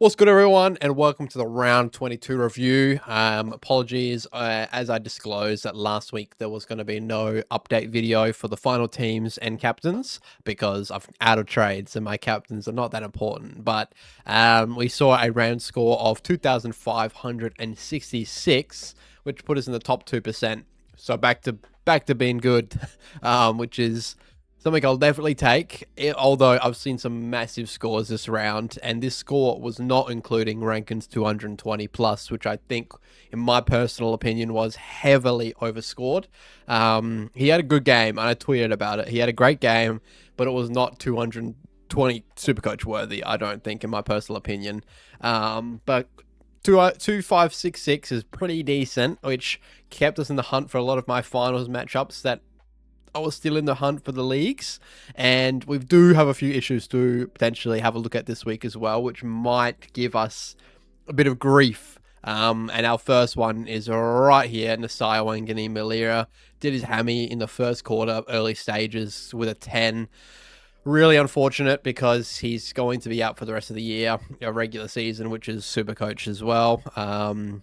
What's good, everyone, and welcome to the round 22 review. Apologies, as I disclosed that last week there was going to be no update video for the final teams and captains because I'm out of trades and my captains are not that important. But we saw a round score of 2,566, which put us in the top 2%. So back to being good, which is something I'll definitely take, although I've seen some massive scores this round, and this score was not including Rankine's 220 plus, which I think, in my personal opinion, was heavily overscored. He had a good game, and I tweeted about it. He had a great game, but it was not 220 Supercoach worthy, I don't think, in my personal opinion. But 2566 is pretty decent, which kept us in the hunt for a lot of my finals matchups that I was still in the hunt for the leagues, and we do have a few issues to potentially have a look at this week as well, which might give us a bit of grief. And our first one is right here. Nasai Wangani Malira did his hammy in the first quarter, early stages, with a 10. Really unfortunate because he's going to be out for the rest of the year, a regular season, which is Supercoach as well.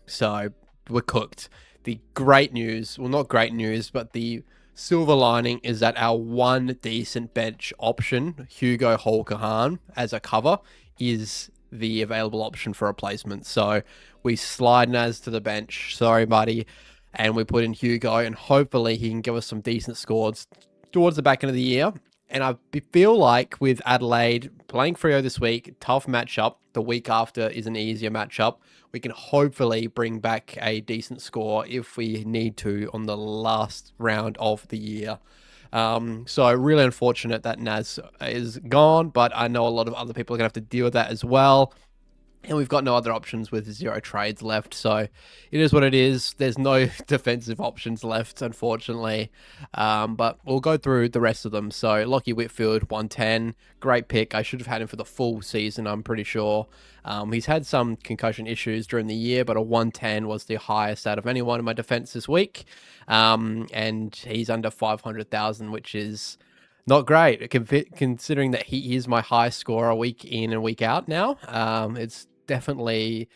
So we're cooked. The great news, well, not great news, but the silver lining is that our one decent bench option, Hugo Holkahan, as a cover, is the available option for replacement. So we slide NAS to the bench. Sorry, buddy. And we put in Hugo, and hopefully he can give us some decent scores towards the back end of the year. And I feel like with Adelaide playing Freo this week, tough matchup. The week after is an easier matchup. We can hopefully bring back a decent score if we need to on the last round of the year. So really unfortunate that NAS is gone, but I know a lot of other people are going to have to deal with that as well. And we've got no other options with 0 trades left. So it is what it is. There's no defensive options left, unfortunately. But we'll go through the rest of them. So Lockie Whitfield, 110. Great pick. I should have had him for the full season, I'm pretty sure. He's had some concussion issues during the year, but a 110 was the highest out of anyone in my defense this week. And he's under 500,000, which is not great, considering that he is my high scorer week in and week out now. It's definitely,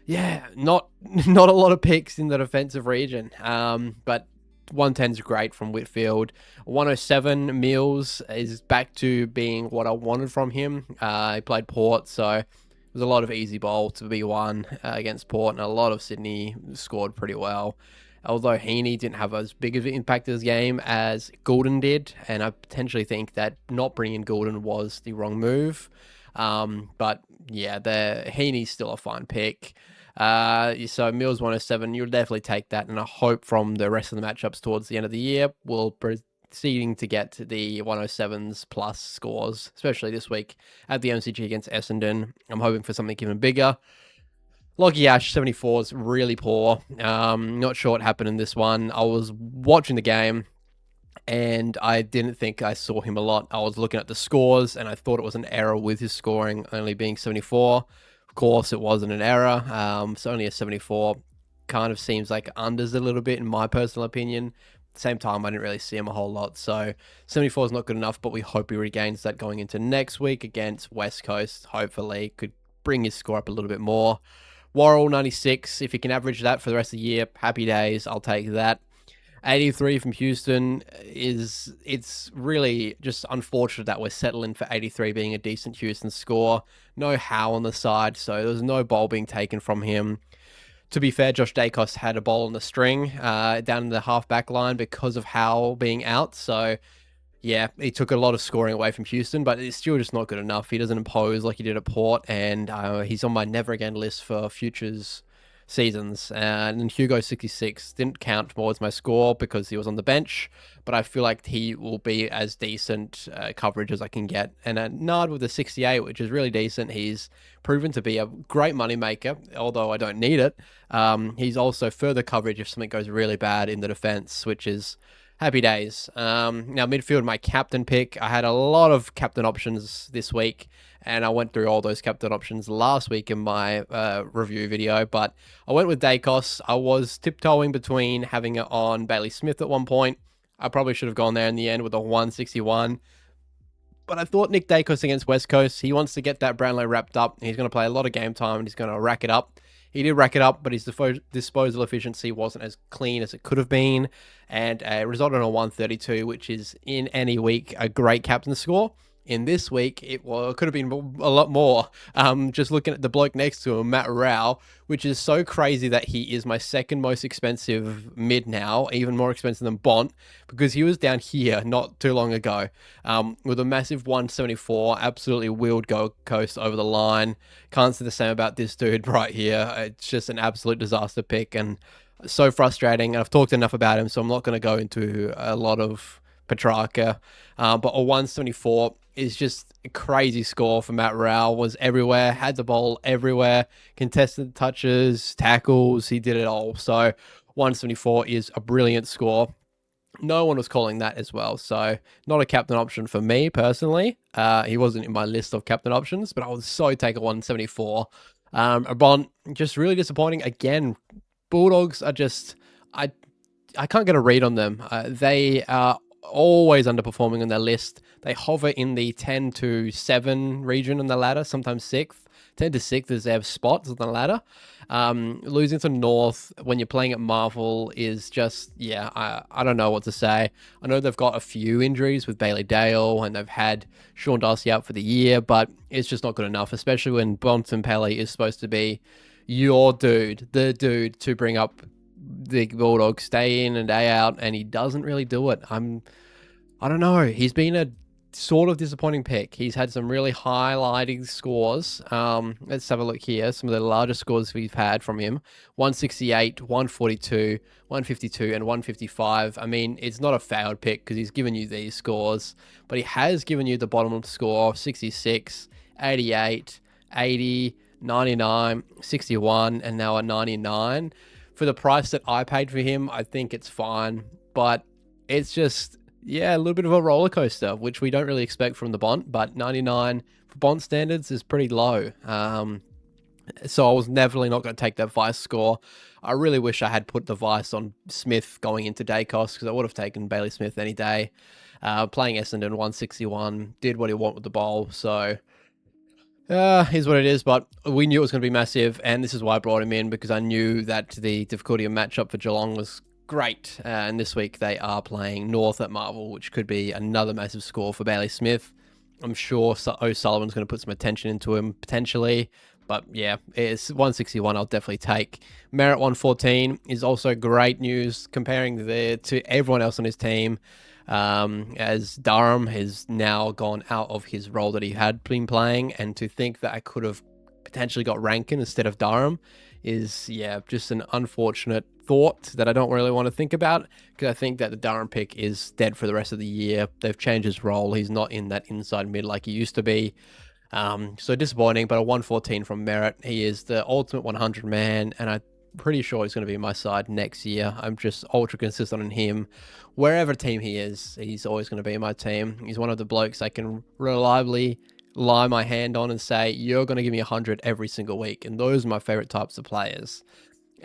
not a lot of picks in the defensive region. But 110 is great from Whitfield. 107 Mills is back to being what I wanted from him. He played Port, so it was a lot of easy bowl to be won against Port, and a lot of Sydney scored pretty well. Although Heaney didn't have as big of an impact to his game as Goulden did, and I potentially think that not bringing Goulden was the wrong move. But yeah, Heaney's still a fine pick. So Mills 107, you'll definitely take that, and I hope from the rest of the matchups towards the end of the year, we'll proceeding to get to the 107s plus scores, especially this week at the MCG against Essendon. I'm hoping for something even bigger. Lockie Ash, 74 is really poor. Not sure what happened in this one. I was watching the game, and I didn't think I saw him a lot. I was looking at the scores, and I thought it was an error with his scoring only being 74. Of course, it wasn't an error. It's only a 74. Kind of seems like unders a little bit, in my personal opinion. At the same time, I didn't really see him a whole lot. So 74 is not good enough, but we hope he regains that going into next week against West Coast. Hopefully, could bring his score up a little bit more. Worrell, 96. If you can average that for the rest of the year, happy days. I'll take that. 83 from Houston it's really just unfortunate that we're settling for 83 being a decent Houston score. No Howe on the side, so there was no bowl being taken from him. To be fair, Josh Dacos had a bowl on the string down in the half-back line because of Howe being out, so yeah, he took a lot of scoring away from Houston, but it's still just not good enough. He doesn't impose like he did at Port, and he's on my never again list for futures seasons. And Hugo 66 didn't count towards my score because he was on the bench, but I feel like he will be as decent coverage as I can get. And Nard with a 68, which is really decent. He's proven to be a great moneymaker, although I don't need it. He's also further coverage if something goes really bad in the defense, which is happy days. Now, midfield, my captain pick. I had a lot of captain options this week, and I went through all those captain options last week in my review video, but I went with Dacos. I was tiptoeing between having it on Bailey Smith at one point. I probably should have gone there in the end with a 161. But I thought Nick Dacos against West Coast, he wants to get that Brownlow wrapped up. He's going to play a lot of game time and he's going to rack it up. He did rack it up, but his disposal efficiency wasn't as clean as it could have been. And it resulted in a 132, which is in any week a great captain score. In this week, it could have been a lot more. Just looking at the bloke next to him, Matt Rao, which is so crazy that he is my second most expensive mid now, even more expensive than Bont, because he was down here not too long ago with a massive 174, absolutely wheeled Gold Coast over the line. Can't say the same about this dude right here. It's just an absolute disaster pick and so frustrating. And I've talked enough about him, so I'm not going to go into a lot of Petrarca. But a 174 is just a crazy score for Matt Rao. Was everywhere, had the ball everywhere, contested touches, tackles, he did it all. So 174 is a brilliant score. No one was calling that as well. So not a captain option for me personally. He wasn't in my list of captain options, but I would so take a 174. Bont, just really disappointing. Again, Bulldogs are just, I can't get a read on them. They are always underperforming on their list. They hover in the 10 to 7 region on the ladder, sometimes 6th. 10 to 6th is their spots on the ladder. Losing to North when you're playing at Marvel is just, yeah, I don't know what to say. I know they've got a few injuries with Bailey Dale and they've had Sean Darcy out for the year, but it's just not good enough, especially when Bontempelli is supposed to be your dude, the dude to bring up the Bulldogs day in and day out, and he doesn't really do it. I don't know. He's been a sort of disappointing pick. He's had some really highlighting scores. Let's have a look here. Some of the largest scores we've had from him: 168, 142, 152, and 155. I mean, it's not a failed pick because he's given you these scores, but he has given you the bottom score: 66, 88, 80, 99, 61, and now a 99. For the price that I paid for him, I think it's fine, but it's just, yeah, a little bit of a roller coaster, which we don't really expect from the Bont, but 99 for Bont standards is pretty low. So I was definitely not going to take that Vice score. I really wish I had put the Vice on Smith going into Dacos because I would have taken Bailey Smith any day. Playing Essendon 161, did what he wanted with the bowl, so here's what it is, but we knew it was going to be massive, and this is why I brought him in, because I knew that the difficulty of matchup for Geelong was great, and this week they are playing North at Marvel, which could be another massive score for Bailey Smith. I'm sure O'Sullivan's going to put some attention into him, potentially, but yeah, it's 161 I'll definitely take. Merritt 114 is also great news, comparing to everyone else on his team. As Durham has now gone out of his role that he had been playing, and to think that I could have potentially got Rankin instead of Durham is, yeah, just an unfortunate thought that I don't really want to think about, because I think that the Durham pick is dead for the rest of the year. They've changed his role. He's not in that inside mid like he used to be. So disappointing, but a 114 from Merritt. He is the ultimate 100 man, and I'm pretty sure he's going to be my side next year. I'm just ultra consistent on him. Wherever team he is, he's always going to be my team. He's one of the blokes I can reliably lie my hand on and say, you're going to give me 100 every single week. And those are my favorite types of players.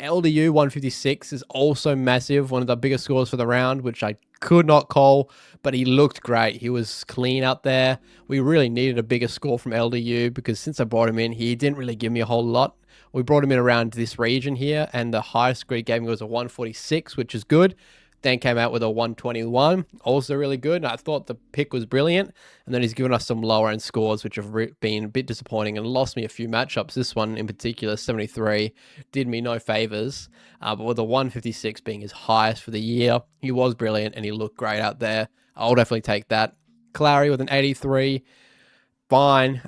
LDU 156 is also massive, one of the biggest scores for the round, which I could not call, but he looked great. He was clean out there. We really needed a bigger score from LDU, because since I brought him in, he didn't really give me a whole lot. We brought him in around this region here, and the highest grade game was a 146, which is good. Then came out with a 121, also really good. And I thought the pick was brilliant. And then he's given us some lower end scores, which have been a bit disappointing and lost me a few matchups. This one in particular, 73, did me no favors. But with the 156 being his highest for the year, he was brilliant and he looked great out there. I'll definitely take that. Clary with an 83. Fine.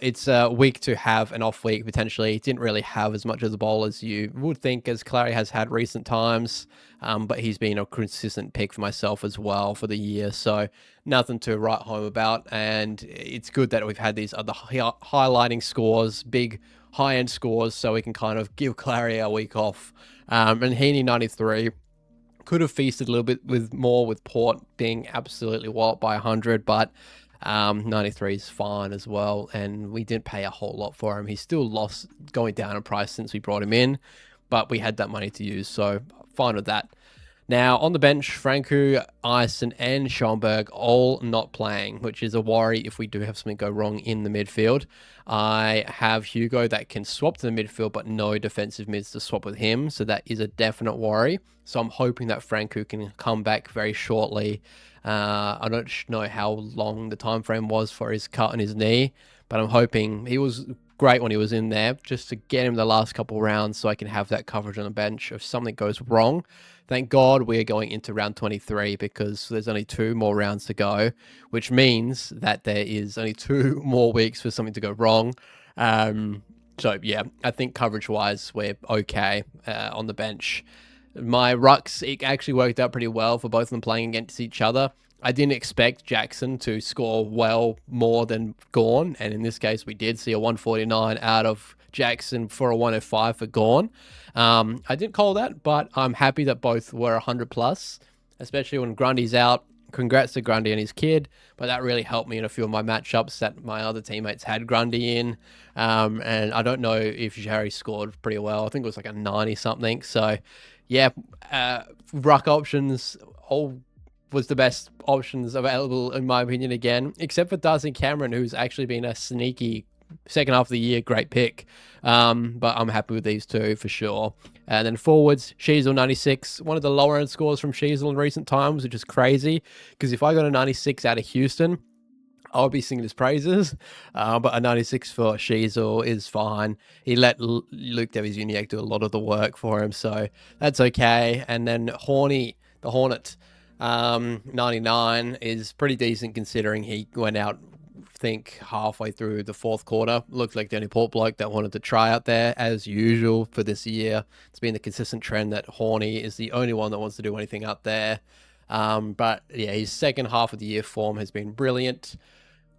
It's a week to have an off week, potentially. Didn't really have as much of the bowl as you would think, as Clary has had recent times. But he's been a consistent pick for myself as well for the year. So nothing to write home about. And it's good that we've had these other highlighting scores, big high-end scores, so we can kind of give Clary a week off. And Heaney 93 could have feasted a little bit more with Port being absolutely walloped by 100, but 93 is fine as well, and we didn't pay a whole lot for him. He's still lost going down in price since we brought him in, but we had that money to use, so fine with that. Now, on the bench, Franco, Ison, and Schomburg all not playing, which is a worry if we do have something go wrong in the midfield. I have Hugo that can swap to the midfield, but no defensive mids to swap with him, so that is a definite worry. So I'm hoping that Franco can come back very shortly. I don't know how long the time frame was for his cut on his knee, but I'm hoping he was great when he was in there, just to get him the last couple rounds so I can have that coverage on the bench if something goes wrong. Thank God we're going into round 23 because there's only 2 more rounds to go, which means that there is only 2 more weeks for something to go wrong. So yeah, I think coverage-wise we're okay on the bench. My rucks, it actually worked out pretty well for both of them playing against each other. I didn't expect Jackson to score well more than Gawn, and in this case we did see a 149 out of Jackson for a 105 for Gawn. I didn't call that, but I'm happy that both were 100 plus, especially when Grundy's out. Congrats to Grundy and his kid, but that really helped me in a few of my matchups that my other teammates had Grundy in. And I don't know if Jerry scored pretty well. I think it was like a 90 something. So yeah, ruck options all was the best options available in my opinion again, except for Darcy Cameron, who's actually been a sneaky second half of the year great pick. But I'm happy with these two for sure. And then forwards, Sheasel 96, one of the lower end scores from Sheasel in recent times, which is crazy because if I got a 96 out of Houston, I'll be singing his praises, but a 96 for Sheasel is fine. He let Luke Davies-Uniacke do a lot of the work for him, so that's okay. And then Horny, the Hornet, 99 is pretty decent considering he went out, I think, halfway through the 4th quarter. Looked like the only port bloke that wanted to try out there, as usual for this year. It's been the consistent trend that Horny is the only one that wants to do anything out there. But yeah, his second half of the year form has been brilliant.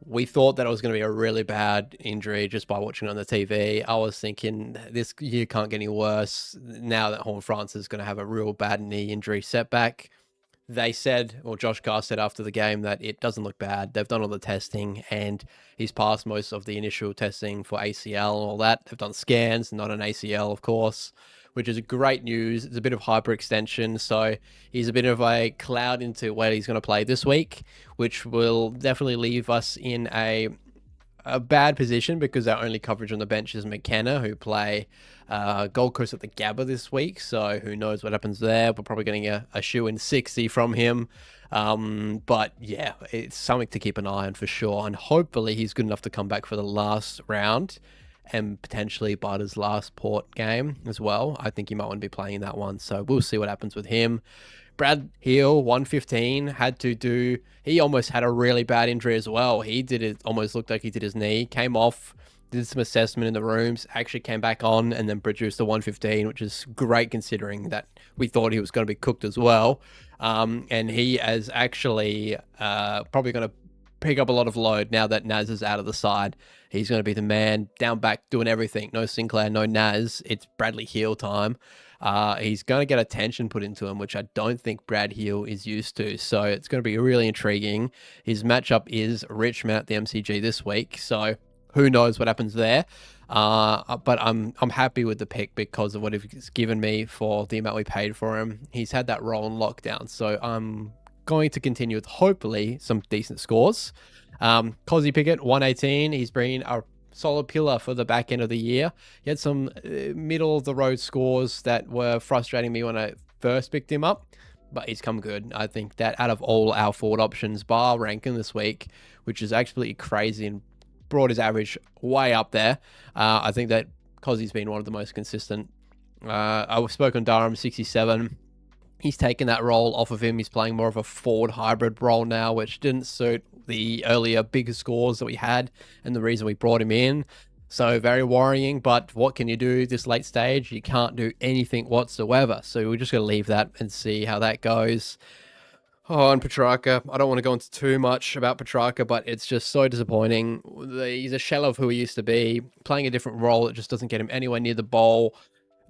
We thought that it was going to be a really bad injury just by watching on the TV. I was thinking this year can't get any worse. Now that Horn-Francis is going to have a real bad knee injury setback. They said, or Josh Carr said after the game, that it doesn't look bad. They've done all the testing and he's passed most of the initial testing for ACL and all that. They've done scans, not an ACL, of course, which is great news. It's a bit of hyperextension, so he's a bit of a cloud into where he's going to play this week, which will definitely leave us in a bad position because our only coverage on the bench is McKenna, who play Gold Coast at the Gabba this week. So who knows what happens there. We're probably getting a shoe-in 60 from him. But yeah, it's something to keep an eye on for sure. And hopefully he's good enough to come back for the last round and potentially Barter's last port game as well. I think he might want to be playing in that one. So we'll see what happens with him. Brad Hill, 115, he almost had a really bad injury as well. He did it, almost looked like he did his knee, came off, did some assessment in the rooms, actually came back on and then produced the 115, which is great considering that we thought he was going to be cooked as well. And he is actually probably going to pick up a lot of load now that Naz is out of the side. He's going to be the man down back doing everything. No Sinclair, no Naz. It's Bradley Hill time. He's going to get attention put into him, which I don't think Brad Hill is used to. So it's going to be really intriguing. His matchup is Richmond at the MCG this week. So who knows what happens there. But I'm happy with the pick because of what he's given me for the amount we paid for him. He's had that role in lockdown. So I'm going to continue with hopefully some decent scores. Cozzy Pickett, 118. He's been a solid pillar for the back end of the year. He had some middle of the road scores that were frustrating me when I first picked him up, but he's come good. I think that out of all our forward options, bar Rankin this week, which is absolutely crazy and brought his average way up there, I think that Cozzy's been one of the most consistent. I spoke on Durham, 67. He's taken that role off of him. He's playing more of a forward hybrid role now, which didn't suit the earlier bigger scores that we had and the reason we brought him in. So very worrying, but what can you do this late stage? You can't do anything whatsoever. So we're just going to leave that and see how that goes. Oh, and Petrarca, I don't want to go into too much about Petrarca, but it's just so disappointing. He's a shell of who he used to be, playing a different role. It just doesn't get him anywhere near the bowl.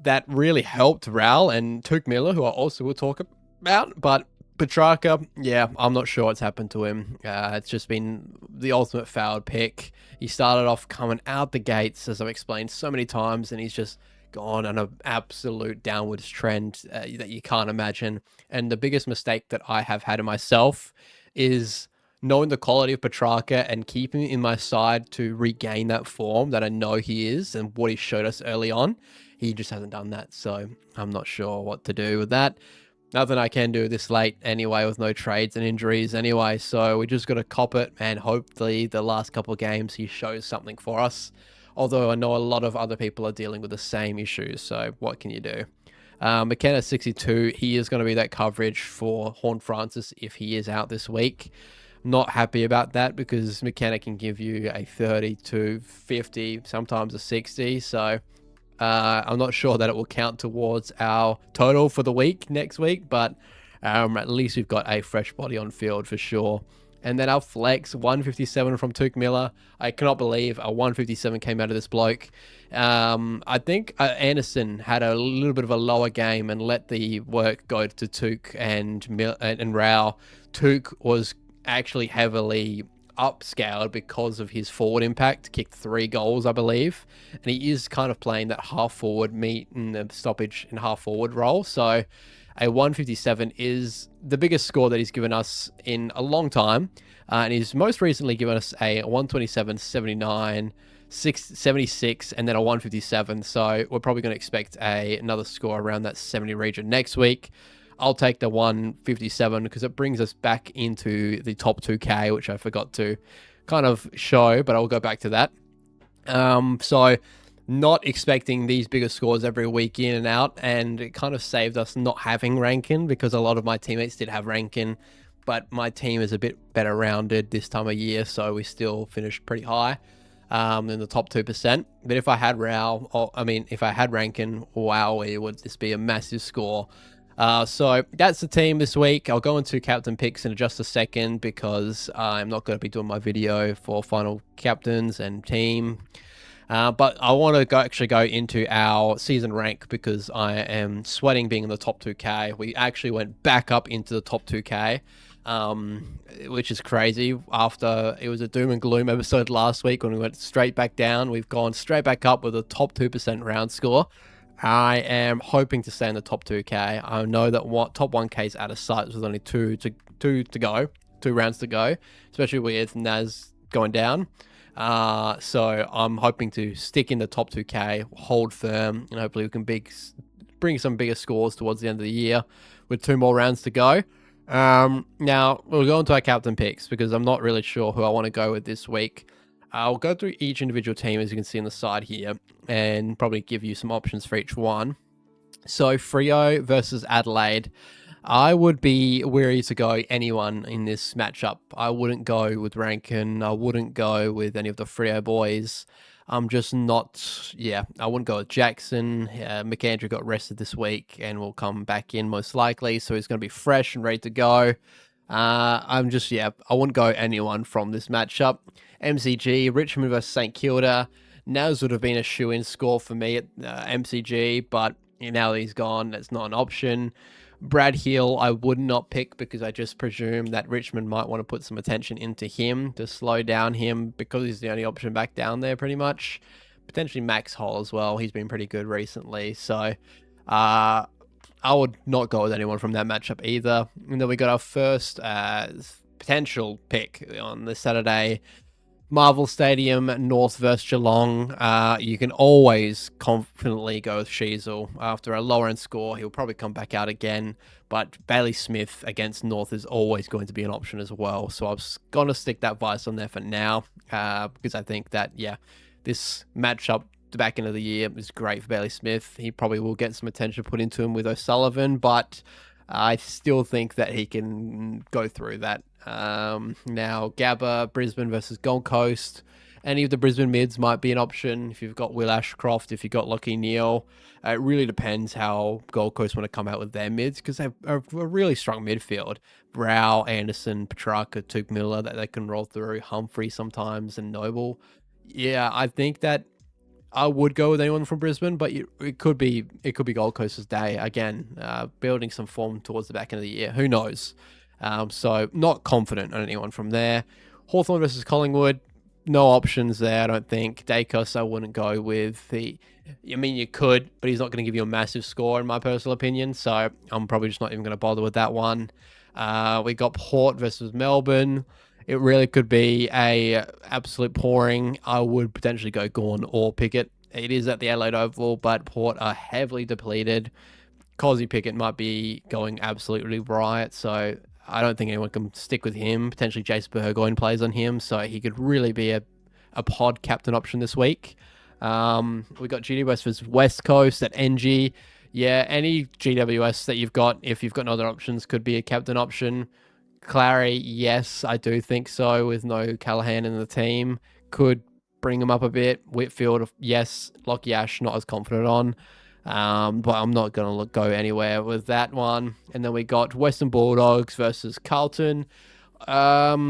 That really helped Ral and Took Miller, who I also will talk about, but Petrarca, yeah, I'm not sure what's happened to him. It's just been the ultimate fouled pick. He started off coming out the gates, as I've explained so many times, and he's just gone on an absolute downwards trend that you can't imagine. And the biggest mistake that I have had in myself is knowing the quality of Petrarca and keeping him in my side to regain that form that I know he is and what he showed us early on. He just hasn't done that, so I'm not sure what to do with that. Nothing I can do this late anyway with no trades and injuries anyway, so we just got to cop it, and hopefully the last couple of games he shows something for us. Although I know a lot of other people are dealing with the same issues, so what can you do? McKenna 62, he is going to be that coverage for Horn Francis if he is out this week. Not happy about that because McKenna can give you a 30 to 50, sometimes a 60, so I'm not sure that it will count towards our total for the week next week, but at least we've got a fresh body on field for sure. And then our flex, 157 from Tuke Miller. I cannot believe a 157 came out of this bloke. I think Anderson had a little bit of a lower game and let the work go to Tuke and Rao. Tuke was actually heavily upscaled because of his forward impact, kicked 3 goals, I believe. And he is kind of playing that half forward meet and the stoppage and half forward role. So a 157 is the biggest score that he's given us in a long time. And he's most recently given us a 127, 79, 76, and then a 157. So we're probably going to expect another score around that 70 region next week. I'll take the 157 because it brings us back into the top 2K, which I forgot to kind of show, but I'll go back to that. So not expecting these bigger scores every week in and out, and it kind of saved us not having RANKINE because a lot of my teammates did have RANKINE, but my team is a bit better rounded this time of year, so we still finished pretty high in the top 2%. But if I had if I had RANKINE, wow, would this be a massive score. So that's the team this week. I'll go into captain picks in just a second because I'm not going to be doing my video for final captains and team. But I want to actually go into our season rank because I am sweating being in the top 2K. We actually went back up into the top 2K, which is crazy. After it was a doom and gloom episode last week when we went straight back down, we've gone straight back up with a top 2% round score. I am hoping to stay in the top 2K. I know that top 1K is out of sight with only two rounds to go, especially with NAS going down. So I'm hoping to stick in the top 2K, hold firm, and hopefully we can bring some bigger scores towards the end of the year with 2 more rounds to go. Now we'll go into our captain picks because I'm not really sure who I want to go with this week. I'll go through each individual team, as you can see on the side here, and probably give you some options for each one. So Freo versus Adelaide. I would be wary to go anyone in this matchup. I wouldn't go with RANKINE. I wouldn't go with any of the Freo boys. I'm just not, I wouldn't go with Jackson. McAndrew got rested this week and will come back in most likely, so he's going to be fresh and ready to go. I wouldn't go anyone from this matchup. MCG, Richmond versus St Kilda. NAS would have been a shoe-in score for me at MCG, but now that he's gone, that's not an option. Brad Hill, I would not pick because I just presume that Richmond might want to put some attention into him to slow down him because he's the only option back down there pretty much. Potentially Max Hall as well. He's been pretty good recently, so I would not go with anyone from that matchup either. And then we got our first potential pick on this Saturday. Marvel Stadium, North versus Geelong. You can always confidently go with Sheasel. After a lower end score, he'll probably come back out again. But Bailey Smith against North is always going to be an option as well. So I'm going to stick that vice on there for now because I think that, this matchup the back end of the year is great for Bailey Smith. He probably will get some attention put into him with O'Sullivan, but I still think that he can go through that. Now, Gabba, Brisbane versus Gold Coast. Any of the Brisbane mids might be an option if you've got Will Ashcroft, if you've got Lockie Neal. It really depends how Gold Coast want to come out with their mids because they have a really strong midfield. Rao, Anderson, Petrarca, Tuke Miller that they can roll through. Humphrey sometimes and Noble. Yeah, I think that I would go with anyone from Brisbane, but it could be Gold Coast's day again, building some form towards the back end of the year. Who knows? So not confident on anyone from there. Hawthorn versus Collingwood. no options there, I don't think. Dacos, I wouldn't go with. I mean, you could, but he's not going to give you a massive score, in my personal opinion. So I'm probably just not even going to bother with that one. We got Port versus Melbourne. It really could be a absolute pouring. I would potentially go Gawn or Pickett. It is at the Adelaide Oval, but Port are heavily depleted. Cosy Pickett might be going absolutely riot, so I don't think anyone can stick with him. Potentially Jace Burgoyne plays on him, so he could really be a pod captain option this week. We got GWS versus West Coast at NG. Yeah, any GWS that you've got, if you've got no other options, could be a captain option. Clary, yes, I do think so, with no Callahan in the team. Could bring him up a bit. Whitfield, yes. Lockie Ash, not as confident on. But I'm not going to go anywhere with that one. And then we got Western Bulldogs versus Carlton. Not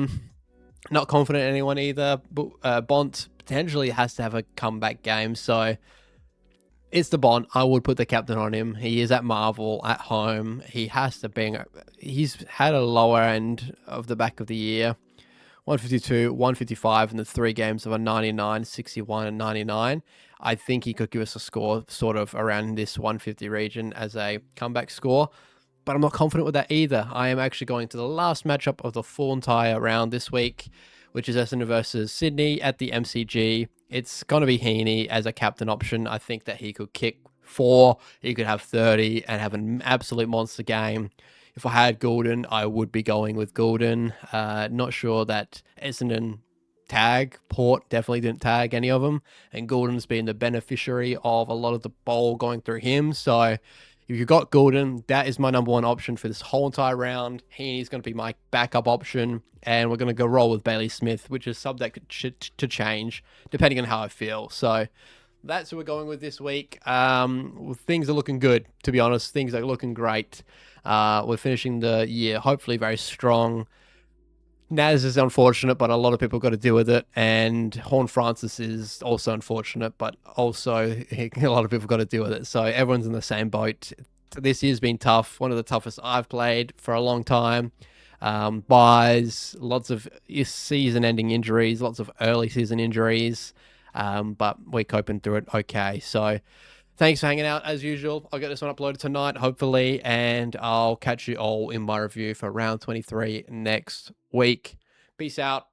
confident in anyone either. Bont potentially has to have a comeback game, so it's the Bont. I would put the captain on him. He is at Marvel at home. He has to be. He's had a lower end of the back of the year. 152, 155 in the 3 games of a 99, 61, and 99. I think he could give us a score sort of around this 150 region as a comeback score, but I'm not confident with that either. I am actually going to the last matchup of the full entire round this week, which is Essendon versus Sydney at the MCG. It's going to be Heaney as a captain option. I think that he could kick 4, he could have 30 and have an absolute monster game. If I had Goulden, I would be going with Goulden. Not sure that Essendon tag. Port definitely didn't tag any of them. And Goulden's been the beneficiary of a lot of the bowl going through him. So if you've got Goulden, that is my number 1 option for this whole entire round. Heaney's going to be my backup option. And we're going to go roll with Bailey Smith, which is subject to change depending on how I feel. So that's what we're going with this week. Things are looking good, to be honest. Things are looking great. We're finishing the year hopefully very strong. NAS is unfortunate, but a lot of people got to deal with it. And Horn Francis is also unfortunate, but also a lot of people got to deal with it. So everyone's in the same boat. This year's been tough. One of the toughest I've played for a long time. Buys, lots of season-ending injuries, lots of early season injuries. But we're coping through it okay. So thanks for hanging out as usual. I'll get this one uploaded tonight, hopefully, and I'll catch you all in my review for round 23 next week. Peace out.